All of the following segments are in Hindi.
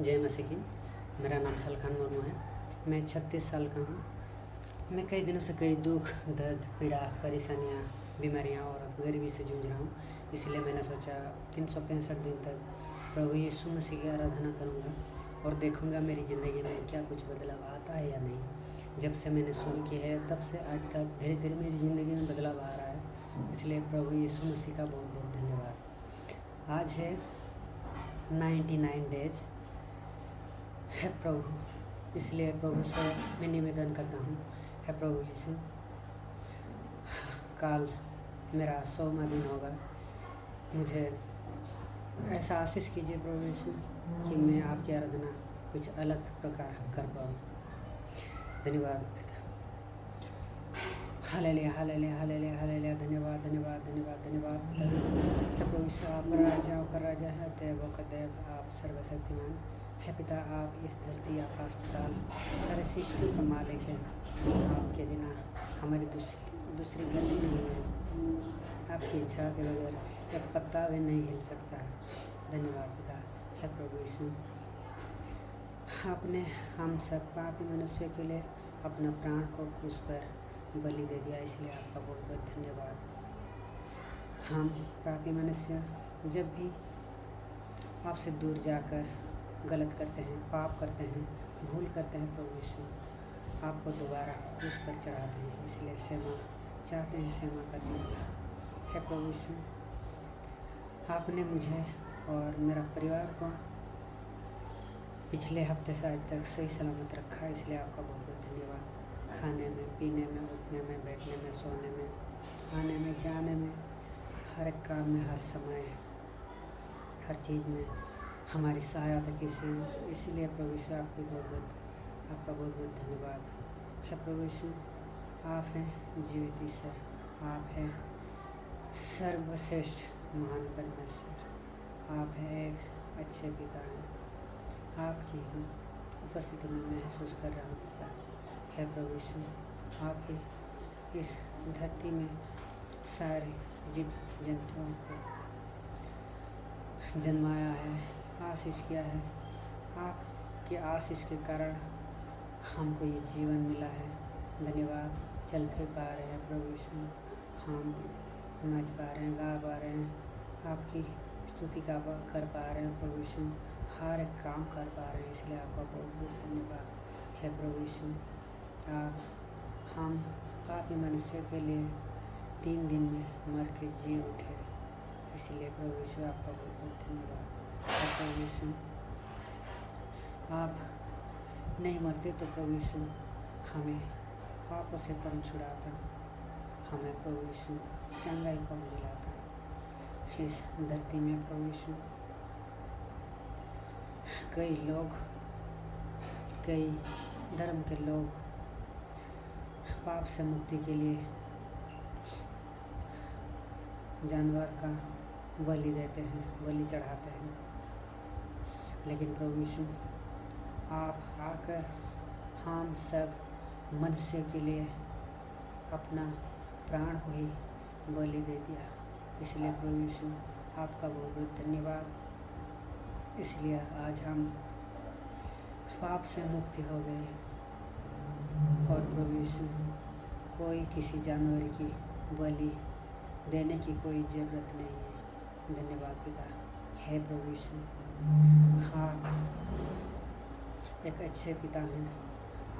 जय मसीह की। मेरा नाम सलखान मुर्मू है। मैं 36 साल का हूँ। मैं कई दिनों से कई दुख, दर्द, पीड़ा, परेशानियाँ, बीमारियाँ और गरीबी से जूझ रहा हूँ। इसलिए मैंने सोचा 365 दिन तक प्रभु यीशु मसीह की आराधना करूँगा और देखूँगा मेरी ज़िंदगी में क्या कुछ बदलाव आता है या नहीं। जब से मैंने शुरू किया है तब से आज तक धीरे धीरे मेरी ज़िंदगी में बदलाव आ रहा है। इसलिए प्रभु यीशु मसीह का बहुत बहुत धन्यवाद। आज है 99 डेज है प्रभु, इसलिए प्रभु से मैं निवेदन करता हूँ, है प्रभु यीशु, काल मेरा 100वां दिन होगा। मुझे ऐसा आशीष कीजिए प्रभु यीशु कि मैं आपकी आराधना कुछ अलग प्रकार कर पाऊँ। धन्यवाद पिता। Hallelujah hallelujah hallelujah hallelujah. धन्यवाद धन्यवाद धन्यवाद धन्यवाद पिता। हे प्रभु यीशु, आप राजाओं का राजा है, देवों का देव, आप सर्वशक्तिमान है पिता। आप इस धरती, आकाश, पाताल, सारे सृष्टि का मालिक है। आपके बिना हमारी दूसरी गति नहीं है। आपकी इच्छा के बगैर एक पत्ता भी नहीं हिल सकता है। धन्यवाद पिता। हे प्रभु यीशु, आपने हम सब पापी मनुष्य के लिए अपना प्राण को क्रूस पर बलि दे दिया, इसलिए आपका बहुत बहुत धन्यवाद। हम पापी मनुष्य जब भी आपसे दूर जाकर गलत करते हैं, पाप करते हैं, भूल करते हैं, प्रभु यीशु आपको दोबारा क्रूस पर चढ़ाते हैं। इसलिए क्षमा चाहते हैं, क्षमा कर दीजिए। हे प्रभु यीशु, आपने मुझे और मेरा परिवार को पिछले हफ्ते से आज तक सही सलामत रखा, इसलिए आपका बहुत बहुत धन्यवाद। खाने में, पीने में, उठने में, बैठने में, सोने में, आने में, जाने में, हर एक काम में, हर समय, हर चीज़ में हमारी सहायता कीजिए। इसीलिए प्रभु यीशु आपका बहुत बहुत धन्यवाद। है प्रभु यीशु, आप हैं जीवित ईश्वर, आप हैं सर्वश्रेष्ठ महान परमेश्वर, आप हैं एक अच्छे पिता हैं। आपकी उपस्थिति में महसूस कर रहा हूँ पिता। है प्रभु यीशु, आप ही इस धरती में सारे जीव जंतुओं को जन्माया है, आशीष किया है। आपके आशीष के कारण हमको ये जीवन मिला है। धन्यवाद। चल फिर पा रहे हैं प्रभु यीशु, हम नाच पा रहे हैं, गा पा रहे हैं, आपकी स्तुति कर पा रहे हैं प्रभु यीशु, हर एक काम कर पा रहे हैं। इसलिए आपका बहुत बहुत धन्यवाद। है प्रभु यीशु, आप हम पापी मनुष्य के लिए 3 दिन में मर के जी उठे, इसलिए प्रभु यीशु आपका बहुत बहुत धन्यवाद। प्रभु यीशु, आप नहीं मरते तो प्रभु यीशु हमें पापों से कौन छुड़ाता, हमें प्रभु यीशु चंगाई कौन दिलाता। इस धरती में प्रभु यीशु कई लोग, कई धर्म के लोग पाप से मुक्ति के लिए जानवर का बलि देते हैं, बलि चढ़ाते हैं। लेकिन प्रभु यीशु, आप आकर हम सब मनुष्य के लिए अपना प्राण को ही बलि दे दिया। इसलिए प्रभु यीशु आपका बहुत बहुत धन्यवाद। इसलिए आज हम पाप से मुक्ति हो गए और प्रभु यीशु कोई किसी जानवर की बलि देने की कोई ज़रूरत नहीं है। धन्यवाद पिता। है प्रभु यीशु, हाँ एक अच्छे पिता हैं,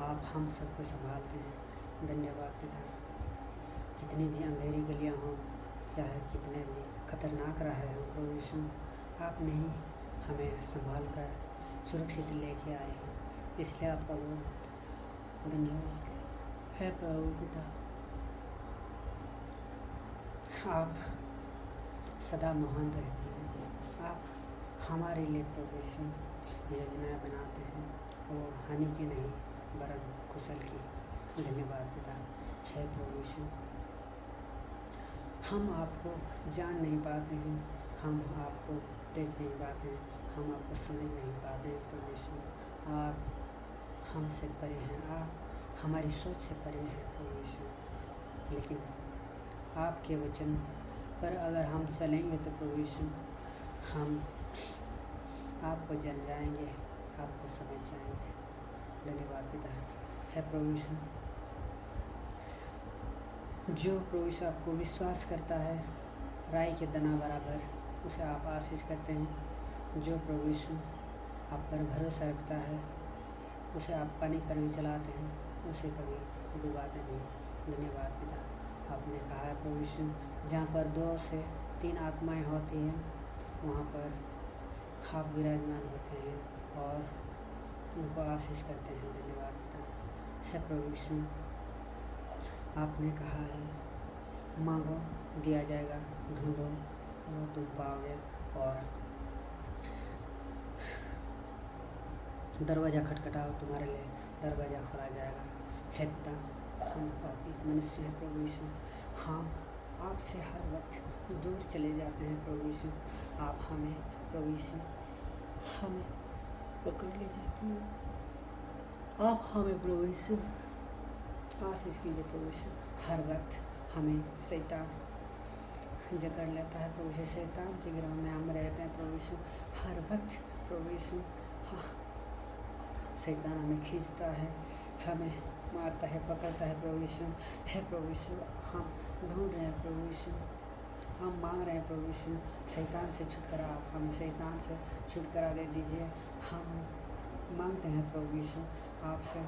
आप हम सबको संभालते हैं। धन्यवाद पिता। कितनी भी अंधेरी गलियां हों, चाहे कितने भी खतरनाक राहें हों, प्रभु यीशु आपने ही हमें संभाल कर सुरक्षित लेके आए हैं। इसलिए आपका बहुत धन्यवाद है प्रभु पिता। आप सदा महान रहते हैं। आप हमारे लिए प्रभु यीशु योजनाएं बनाते हैं, वो हानि की नहीं वरन कुशल की। धन्यवाद पिता। है प्रभु यीशु, हम आपको जान नहीं पाते हैं, हम आपको देख नहीं पाते हैं, हम आपको समझ नहीं पाते हैं। प्रभु यीशु आप हमसे परे हैं, आप हमारी सोच से परे हैं प्रभु यीशु। लेकिन आपके वचन पर अगर हम चलेंगे तो प्रभु यीशु हम आपको जान जाएंगे, आपको समझ जाएंगे। धन्यवाद पिता। है प्रभु यीशु, जो प्रभु यीशु आपको विश्वास करता है राई के दाना बराबर, उसे आप आशीष करते हैं। जो प्रभु यीशु आप पर भरोसा रखता है, उसे आप पानी पर भी चलाते हैं, उसे कभी डुबाते नहीं। धन्यवाद पिता। आपने कहा है प्रभु यीशु, जहाँ पर 2 से 3 आत्माएं होती हैं वहाँ पर आप विराजमान होते हैं और उनको आशीष करते हैं। धन्यवाद पिता। है प्रभु यीशु, आपने कहा है मांगो दिया जाएगा, ढूंढो तो तुम पाओगे और दरवाज़ा खटखटाओ तुम्हारे लिए दरवाज़ा खोला जाएगा। है पिता, हम पापी मनुष्य हैं प्रभु यीशु, हम आपसे हर वक्त दूर चले जाते हैं प्रभु यीशु। आप हमें प्रभु यीशु हमें पकड़ लीजिए, आप हमें प्रभु यीशु आशीष कीजिए प्रभु यीशु। हर वक्त हमें शैतान जकड़ लेता है प्रभु यीशु, शैतान के गिरोह में हम रहते हैं प्रभु यीशु। हर वक्त प्रभु यीशु शैतान हमें खींचता है, हमें मारता है, पकड़ता है प्रभु यीशु। है प्रभु यीशु, हम ढूंढ रहे हैं प्रभु यीशु, हम मांग रहे हैं प्रभु यीशु शैतान से छुटकारा। आप हमें शैतान से छुटकारा दे दीजिए। हम मांगते हैं प्रभु यीशु आपसे,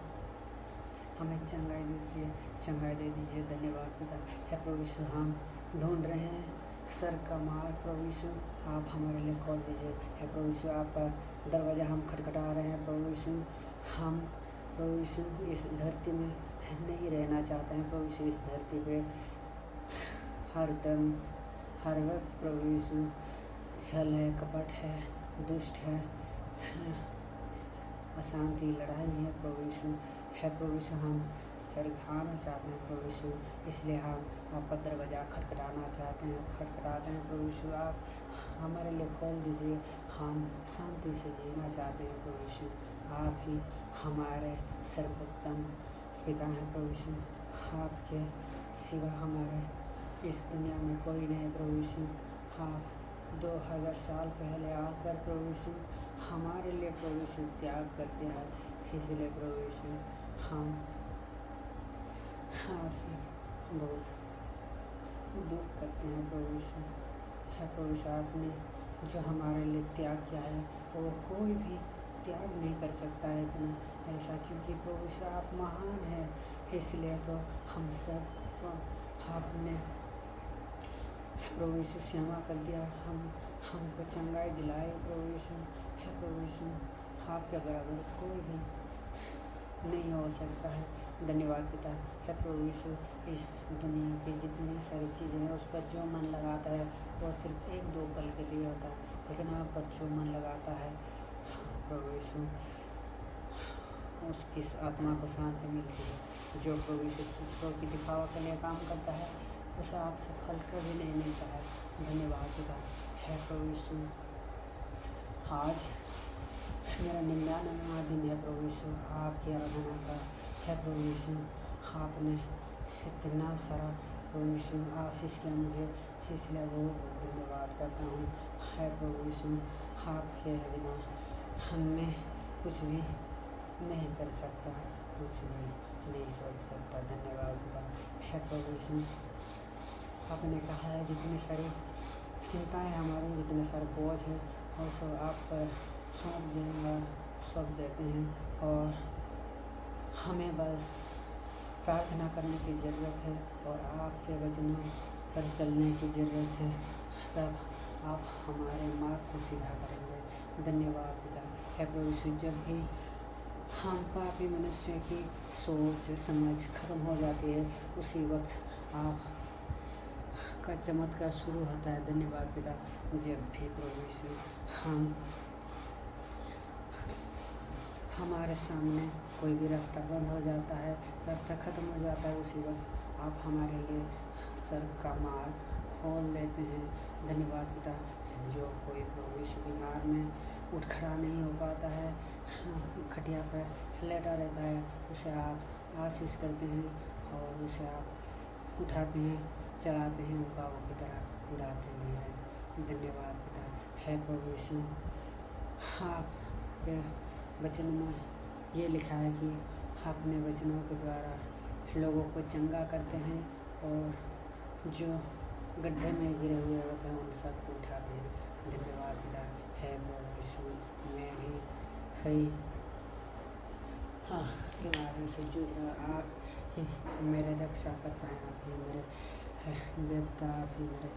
हमें चंगाई दीजिए, चंगाई दे दीजिए। धन्यवाद पिता। है प्रभु यीशु, हम ढूंढ रहे हैं सर का मार्ग प्रभु यीशु, आप हमारे लिए खोल दीजिए। है प्रभु यीशु, आपका दरवाज़ा हम खटखटा रहे हैं प्रभु यीशु। हम प्रभु यीशु इस धरती में नहीं रहना चाहते हैं प्रभु यीशु। इस धरती पे हर दम हर वक्त प्रभु यीशु छल है, कपट है, दुष्ट है, अशांति, लड़ाई है प्रभु यीशु। है प्रभु यीशु, हम सरखाना चाहते हैं प्रभु यीशु, इसलिए हम आपका दरवाज़ा खटखटाना चाहते हैं, खटखटाते हैं प्रभु यीशु। आप हमारे लिए खोल दीजिए, हम शांति से जीना चाहते हैं प्रभु यीशु। आप ही हमारे सर्वोत्तम पिता हैं प्रभु यीशु, आपके सिवा हमारे इस दुनिया में कोई नहीं प्रभु यीशु। आप 2000 साल पहले आकर प्रभु यीशु हमारे लिए प्रभु यीशु त्याग कर दिया है, इसलिए प्रभु यीशु हम आपसे बहुत दुख करते हैं प्रभु यीशु। है प्रभु यीशु, आपने जो हमारे लिए त्याग किया है वो कोई भी त्याग नहीं कर सकता है इतना ऐसा, क्योंकि प्रभु यीशु आप महान हैं। इसलिए तो हम सब को आपने प्रभु यीशु क्षमा कर दिया, हमको चंगाई दिलाई प्रभु यीशु। है प्रभु यीशु, आपके बराबर कोई भी नहीं हो सकता है। धन्यवाद पिता। है प्रभु यीशु, इस दुनिया की जितनी सारी चीज़ें हैं उस पर जो मन लगाता है वो सिर्फ 1-2 पल के लिए होता है, लेकिन आप पर जो मन लगाता है प्रभु यीशु उसकी आत्मा को शांति मिलती है। जो प्रभु यीशु दूसरों की दिखावा के लिए काम करता है उसे आपसे फल कभी नहीं मिलता है। धन्यवाद पिता। है प्रभु यीशु, आज मेरा 99वां दिन है प्रभु यीशु आपकी आराधना का। है प्रभु यीशु, आपने इतना सारा प्रभु यीशु आशीष किया मुझे, इसलिए बहुत धन्यवाद करता हूँ। है प्रभु यीशु, आपके बिना हमें कुछ भी नहीं कर सकता, कुछ भी नहीं सोच सकता। धन्यवाद पिता। है प्रभु यीशु, आपने कहा है जितनी सारी चिंताएं हमारी, जितने सारे बोझ हैं और सब आप पर सौंप देंगे, सौंप देते हैं और हमें बस प्रार्थना करने की ज़रूरत है और आपके वचनों पर चलने की ज़रूरत है, तब आप हमारे मार्ग को सीधा करेंगे। धन्यवाद पिता। है प्रभु यीशु, जब भी हम पापी मनुष्य की सोच समझ खत्म हो जाती है उसी वक्त आप का चमत्कार शुरू होता है। धन्यवाद पिता। जब भी प्रभु यीशु हमारे सामने कोई भी रास्ता बंद हो जाता है, रास्ता ख़त्म हो जाता है, उसी वक्त आप हमारे लिए स्वर्ग का मार्ग खोल लेते हैं। धन्यवाद पिता। जो कोई प्रभु यीशु बीमार में उठ खड़ा नहीं हो पाता है, खटिया पर लेटा रहता है, उसे आप आशीष करते हैं और उसे आप उठाते हैं, चलाते हैं, उकाबों की तरह उड़ाते भी हैं। धन्यवाद पिता। है प्रभु यीशु, आप वचनों में ये लिखा है कि अपने वचनों के द्वारा लोगों को चंगा करते हैं और जो गड्ढे में गिरे हुए होते हैं उन सबको उठाते हैं। धन्यवाद पिता। है प्रभु यीशु, मैं भी कई बीमारियों से जूझ रहा, आप ही मेरे रक्षा करता है, आप ही मेरे देवता, आप ही मेरे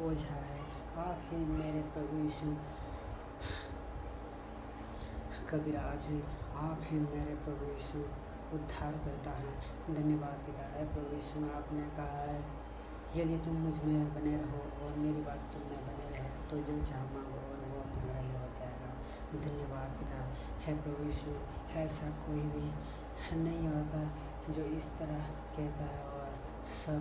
ओझा है, आप ही मेरे प्रभु यीशु कबीराज हैं, आप ही मेरे प्रभु यीशु उद्धार करता है। धन्यवाद पिता। है प्रभु यीशु, आपने कहा है यदि तुम मुझ में बने रहो और मेरी बात तुम में बने रहे तो जो चाह मांगो और वो तुम्हारे लिए हो जाएगा। धन्यवाद पिता। है प्रभु यीशु, ऐसा कोई भी नहीं होता जो इस तरह कहता है और सब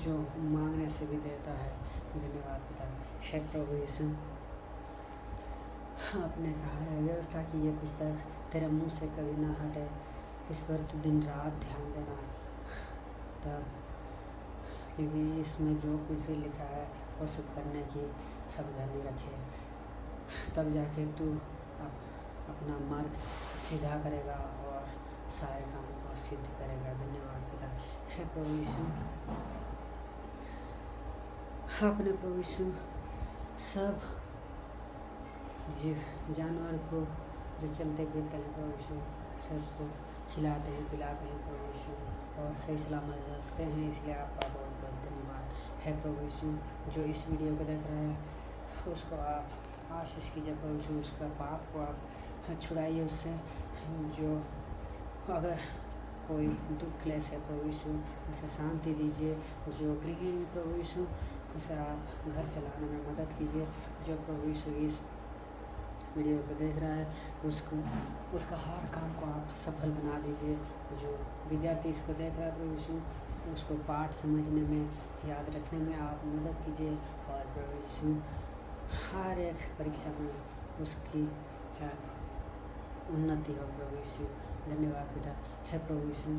जो मांगने से भी देता है। धन्यवाद पिता। है प्रभु यीशु, आपने कहा है व्यवस्था की ये पुस्तक तेरे मुंह से कभी ना हटे, इस पर तू दिन रात ध्यान देना, तब क्योंकि इसमें जो कुछ भी लिखा है वो सब करने की सावधानी रखे, तब जाके तू अपना मार्ग सीधा करेगा और सारे कामों को सिद्ध करेगा। धन्यवाद पिता। है प्रभु यीशु, अपने प्रभु यीशु सब जीव जानवर को जो चलते फिरते हैं प्रभु यीशु सबको खिलाते हैं पिलाते हैं प्रभु यीशु और सही सलामत रखते हैं, इसलिए आपका बहुत बहुत धन्यवाद। है प्रभु यीशु, जो इस वीडियो को देख रहा है उसको आप आशीष कीजिए प्रभु यीशु, उसका पाप को आप छुड़ाइए उससे, जो अगर कोई दुख क्लेश है प्रभु यीशु उसे शांति दीजिए, जो गृहिणी प्रभु यीशु उसे आप घर चलाने में मदद कीजिए, जो प्रभु यीशु इस वीडियो को देख रहा है उसका हर काम को आप सफल बना दीजिए, जो विद्यार्थी इसको देख रहा है प्रभु यीशु उसको पाठ समझने में याद रखने में आप मदद कीजिए और प्रभु यीशु हर एक परीक्षा में उसकी उन्नति हो प्रभु यीशु। धन्यवाद पिता। है प्रभु यीशु,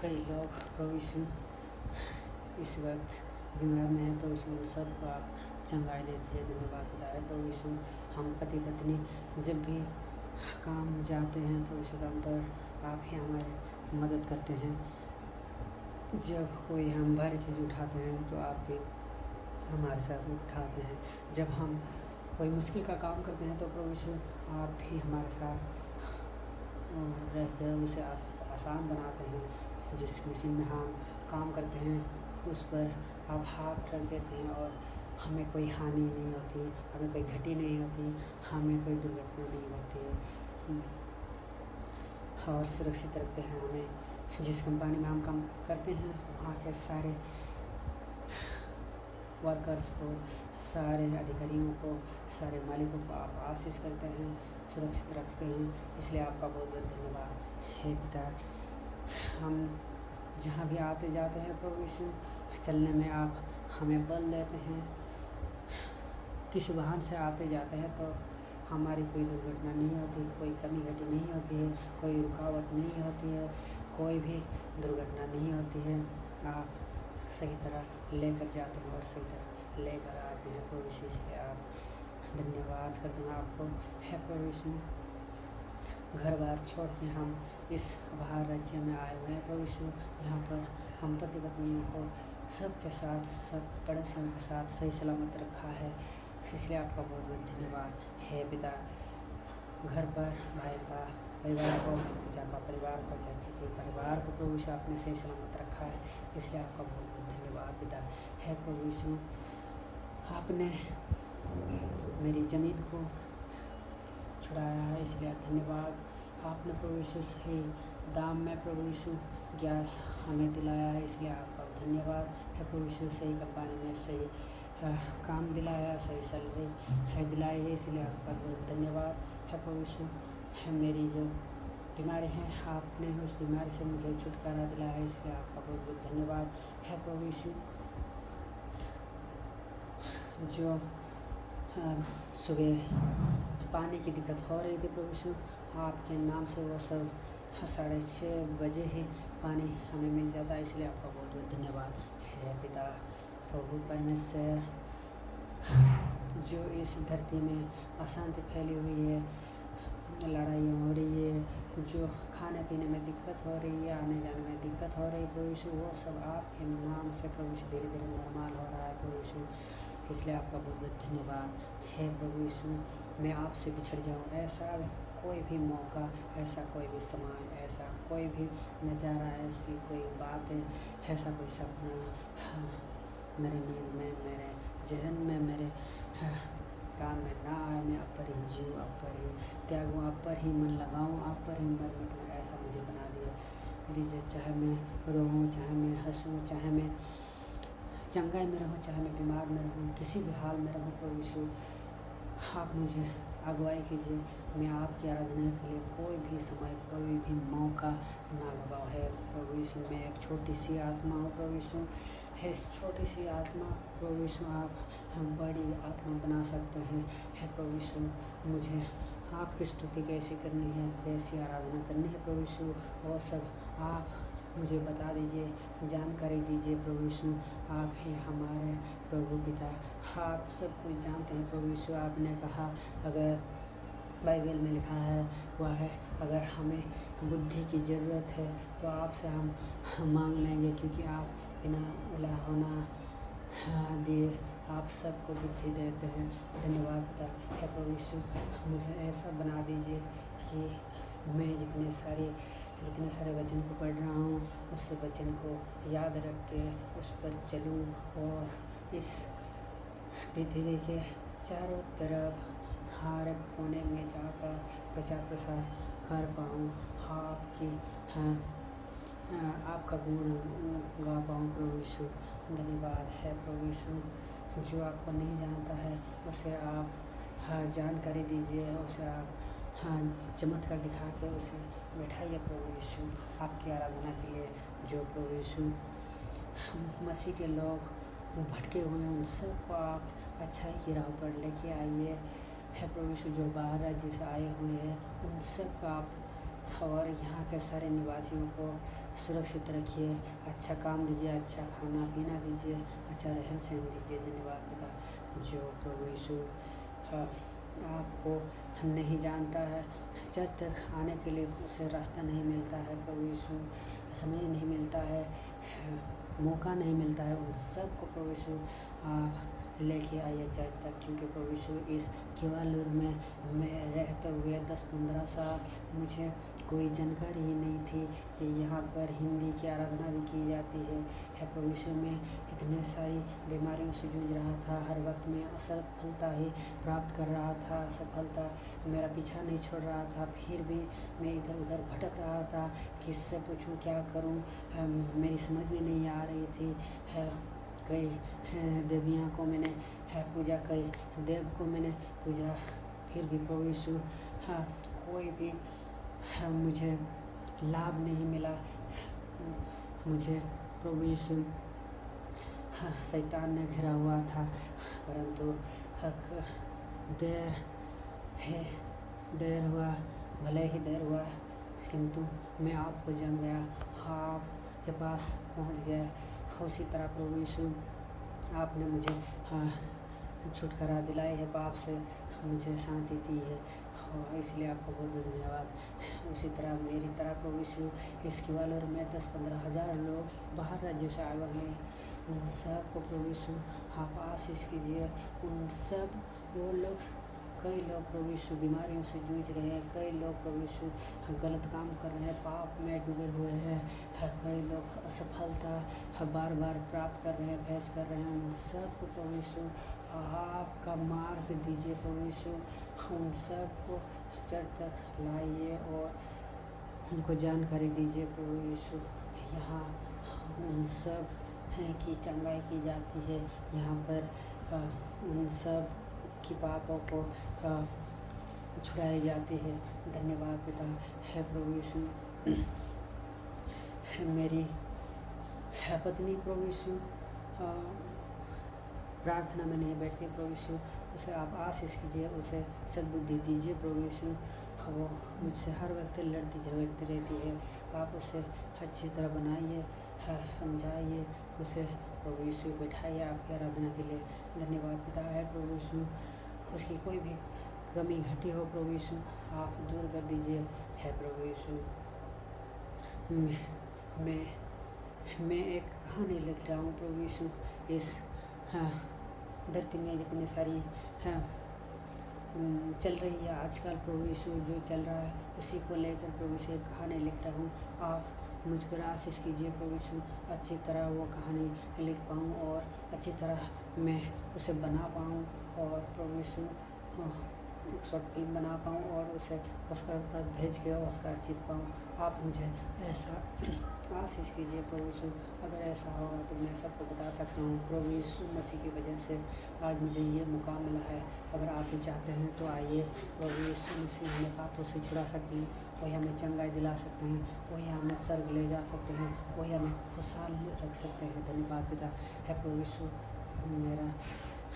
कई लोग प्रभु यीशु इस वक्त बीमार में है प्रभु यीशु, उन सबको आप चंगाई दे दीजिए। धन्यवाद पिता। है प्रभु यीशु, हम पति पत्नी जब भी काम जाते हैं प्रभु यीशु काम पर आप ही हमारे मदद करते हैं, जब कोई हम भारी चीज़ उठाते हैं तो आप भी हमारे साथ उठाते हैं, जब हम कोई मुश्किल का काम करते हैं तो प्रभु यीशु आप भी हमारे साथ रह कर उसे आसान बनाते हैं, जिस मशीन में हम काम करते हैं उस पर आप हाथ रख देते हैं और हमें कोई हानि नहीं होती, हमें कोई घटी नहीं होती, हमें कोई दुर्घटना नहीं होती है और सुरक्षित रखते हैं हमें। जिस कंपनी में हम काम करते हैं वहाँ के सारे वर्कर्स को, सारे अधिकारियों को, सारे मालिकों को आप आशीष करते हैं, सुरक्षित रखते हैं, इसलिए आपका बहुत बहुत धन्यवाद। हे पिता, हम जहाँ भी आते जाते हैं प्रभु यीशु चलने में आप हमें बल देते हैं, किसी वाहन से आते जाते हैं तो हमारी कोई दुर्घटना नहीं होती, कोई कमी घटी नहीं होती है, कोई रुकावट नहीं होती है, कोई भी दुर्घटना नहीं होती है, आप सही तरह लेकर जाते हैं और सही तरह लेकर आते हैं प्रभु यीशु, इसलिए आप धन्यवाद करते हैं आपको। है प्रभु यीशु, घर बार छोड़ के हम इस बाहर राज्य में आए हुए हैं प्रभु यीशु, यहाँ पर हम पति पत्नियों को सबके साथ, सब पड़ोसियों के साथ सही सलामत रखा है, इसलिए आपका बहुत बहुत धन्यवाद। है पिता, घर पर भाई का परिवार को, चाचा का परिवार को, चाची के परिवार को प्रभु यीशु आपने सही सलामत रखा है, इसलिए आपका बहुत बहुत धन्यवाद पिता। है प्रभु यीशु, आपने मेरी ज़मीन को छुड़ाया है, इसलिए धन्यवाद। आपने प्रभु यीशु सही दाम में प्रभु यीशु गैस हमें दिलाया है, इसलिए आपका धन्यवाद। है प्रभु यीशु, सही कंपनी में सही काम दिलाया, सही सैलरी है दिलाई है, इसलिए आपका बहुत धन्यवाद। है प्रभु यीशु, है मेरी जो बीमारी है आपने उस बीमारी से मुझे छुटकारा दिलाया है, इसलिए आपका बहुत बहुत धन्यवाद। है प्रभु यीशु, जो सुबह पानी की दिक्कत हो रही थी प्रभु यीशु, आपके नाम से वो सब 6:30 बजे ही पानी हमें मिल जाता है, इसलिए आपका बहुत बहुत धन्यवाद। है पिता, प्रभु परमेश्वर जो इस धरती में अशांति फैली हुई है, लड़ाइयाँ हो रही है, जो खाने पीने में दिक्कत हो रही है, आने जाने में दिक्कत हो रही है प्रभु यीशु, वो सब आपके नाम से प्रभु यीशु धीरे धीरे नॉर्मल हो रहा है प्रभु यीशु। इसलिए आपका बहुत बहुत धन्यवाद है प्रभु यीशु। मैं आपसे बिछड़ जाऊँ, ऐसा कोई भी मौका, ऐसा कोई भी समय, ऐसा कोई भी नज़ारा, ऐसी कोई बात है, ऐसा कोई सपना मेरे नींद में, मेरे जहन में, मेरे काम में ना आए। मैं आप पर ही जीऊँ, आप पर ही त्यागूँ, आप पर ही मन लगाऊँ, आप पर ही मर मिटूँ, ऐसा मुझे बना दीजिए। चाहे मैं रोऊँ, चाहे मैं हंसूँ, चाहे मैं चंगाई में रहूँ, चाहे मैं बीमार में रहूँ, किसी भी हाल में रहूँ प्रभु यीशु, आप मुझे अगुवाई कीजिए। मैं आपकी आराधना के लिए कोई भी समय, कोई भी मौका ना गवाऊँ है प्रभु यीशु। मैं एक छोटी सी आत्मा हूँ प्रभु यीशु, है इस छोटी सी आत्मा प्रभु यीशु, आप बड़ी आत्मा बना सकते हैं। है प्रभु यीशु, मुझे आपकी स्तुति कैसी करनी है, कैसी आराधना करनी है प्रभु यीशु, वो सब आप मुझे बता दीजिए, जानकारी दीजिए प्रभु यीशु। आप ही हमारे प्रभु पिता, आप सब कुछ जानते हैं प्रभु यीशु। आपने कहा, अगर बाइबल में लिखा है वह है, अगर हमें बुद्धि की ज़रूरत है तो आपसे हम मांग लेंगे, क्योंकि आप बिना मिला होना दिए आप सबको बुद्धि देते हैं। धन्यवाद पिता। है प्रभु यीशु, मुझे ऐसा बना दीजिए कि मैं जितने सारे वचन को पढ़ रहा हूँ, उस वचन को याद रख के उस पर चलूँ और इस पृथ्वी के चारों तरफ हर एक कोने में जाकर प्रचार प्रसार कर पाऊँ, आपका गुण गा पाऊँ प्रभु यीशु। धन्यवाद है प्रभु यीशु। जो आपको नहीं जानता है उसे आप जानकारी दीजिए, उसे आप चमत्कार दिखा के उसे बैठाइए प्रभु यीशु आपकी आराधना के लिए। जो प्रभु यीशु मसीह के लोग भटके हुए हैं, उन सबको आप अच्छाई की राह पर लेके आइए। है प्रभु यीशु, जो बाहर राज्य से आए हुए हैं उन सबको आप और यहाँ के सारे निवासियों को सुरक्षित रखिए, अच्छा काम दीजिए, अच्छा खाना पीना दीजिए, अच्छा रहन सहन दीजिए। धन्यवाद पिता। जो प्रभु यीशु आपको नहीं जानता है, चर्च तक आने के लिए उसे रास्ता नहीं मिलता है प्रभु यीशु, समय नहीं मिलता है, मौका नहीं मिलता है, उन सबको प्रभु यीशु आप लेके आइए चर्च तक। क्योंकि प्रभु यीशु इस केवलुर में मैं रहते हुए 10-15 साल मुझे कोई जानकारी ही नहीं थी कि यहाँ पर हिंदी की आराधना भी की जाती है। प्रभु यीशु, मैं इतने सारी बीमारियों से जूझ रहा था, हर वक्त मैं असफलता ही प्राप्त कर रहा था, असफलता मेरा पीछा नहीं छोड़ रहा था, फिर भी मैं इधर उधर भटक रहा था, किससे पूछूं, क्या करूं, मेरी समझ में नहीं आ रही थी। कई देवियों को मैंने पूजा, कई देव को मैंने पूजा, फिर भी प्रभु यीशु कोई भी मुझे लाभ नहीं मिला। मुझे प्रभु यीशु शैतान ने घेरा हुआ था, परंतु देर हुआ, भले ही देर हुआ, किंतु मैं आपको जान गया, आपके पास पहुंच गया। उसी तरह प्रभु यीशु आपने मुझे छुटकारा दिलाई है, पाप से मुझे शांति दी है, और इसलिए आपको बहुत बहुत धन्यवाद। उसी तरह मेरी तरह प्रभु यीशु इस केवलुर में 10-15 हज़ार लोग बाहर राज्यों से आए हुए हैं, उन सब को प्रभु यीशु आप आशीष कीजिए। उन सब वो लोग, कई लोग प्रभु यीशु बीमारियों से जूझ रहे हैं, कई लोग प्रभु यीशु गलत काम कर रहे हैं, पाप में डूबे हुए हैं, कई लोग असफलता बार बार प्राप्त कर रहे हैं, फेस कर रहे हैं, उन सब को प्रभु यीशु आपका मार्ग दीजिए प्रभु यीशु। उन सब को चर्च तक लाइए और उनको जानकारी दीजिए प्रभु यीशु। यहाँ उन सब की चंगाई की जाती है, यहाँ पर उन सब की पापों को छुड़ाई जाती है। धन्यवाद पिता। है प्रभु यीशु, मेरी पत्नी प्रभु यीशु प्रार्थना में नहीं बैठती प्रभु यीशु, उसे आप आशीष कीजिए, उसे सद्बुद्धि दीजिए प्रभु यीशु। वो मुझसे हर वक्त लड़ती झगड़ती रहती है, आप उसे अच्छी तरह बनाइए, समझाइए उसे, प्रभु यीशु बैठाइए आपकी आराधना के लिए। धन्यवाद पिता है प्रभु यीशु, उसकी कोई भी कमी घटी हो प्रभु यीशु आप दूर कर दीजिए है प्रभु यीशु। मैं एक कहानी लिख रहा हूँ प्रभु यीशु, इस धरती में जितनी सारी चल रही है आजकल प्रभु यीशु, जो चल रहा है उसी को लेकर प्रभु यीशु एक कहानी लिख रहा हूँ। आप मुझ पर आशीष कीजिए प्रभु यीशु, अच्छी तरह वो कहानी लिख पाऊँ और अच्छी तरह मैं उसे बना पाऊँ और प्रभु यीशु एक शॉर्ट फिल्म बना पाऊँ और उसे ऑस्कर तक भेज के ऑस्कर जीत पाऊँ। आप मुझे ऐसा आशीष कीजिए प्रभु यीशु, अगर ऐसा होगा तो मैं सबको बता सकता हूँ प्रभु यीशु मसीह की वजह से आज मुझे ये मौका मिला है। अगर आप भी चाहते हैं तो आइए, प्रभु यीशु मसीह हमें पापों से छुड़ा सकते हैं, वही हमें चंगाई दिला सकते हैं, वही हमें स्वर्ग ले जा सकते हैं, वही हमें खुशहाल रख सकते हैं। धन्यवाद पिता है प्रभु यीशु। मेरा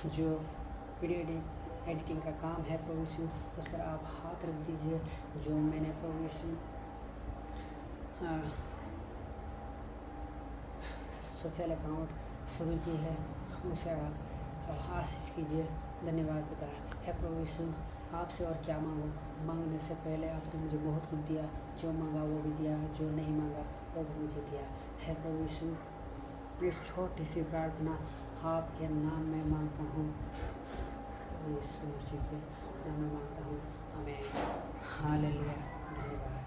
जो वीडियो एडिटिंग का काम है प्रभु यीशु, उस पर आप हाथ रख दीजिए। जो मैंने प्रभु यीशु सोशल अकाउंट शुरू की है उसे आप आशीष कीजिए। धन्यवाद पिता है प्रभु यीशु। आपसे और क्या मांगो, मांगने से पहले आपने मुझे बहुत कुछ दिया, जो मांगा वो भी दिया, जो नहीं मांगा वो भी मुझे दिया है प्रभु यीशु। इस छोटी सी प्रार्थना आपके नाम में मांगता हूँ, यीशु मसीह के नाम में मांगता हूँ, आमीन, हालेलुया। धन्यवाद।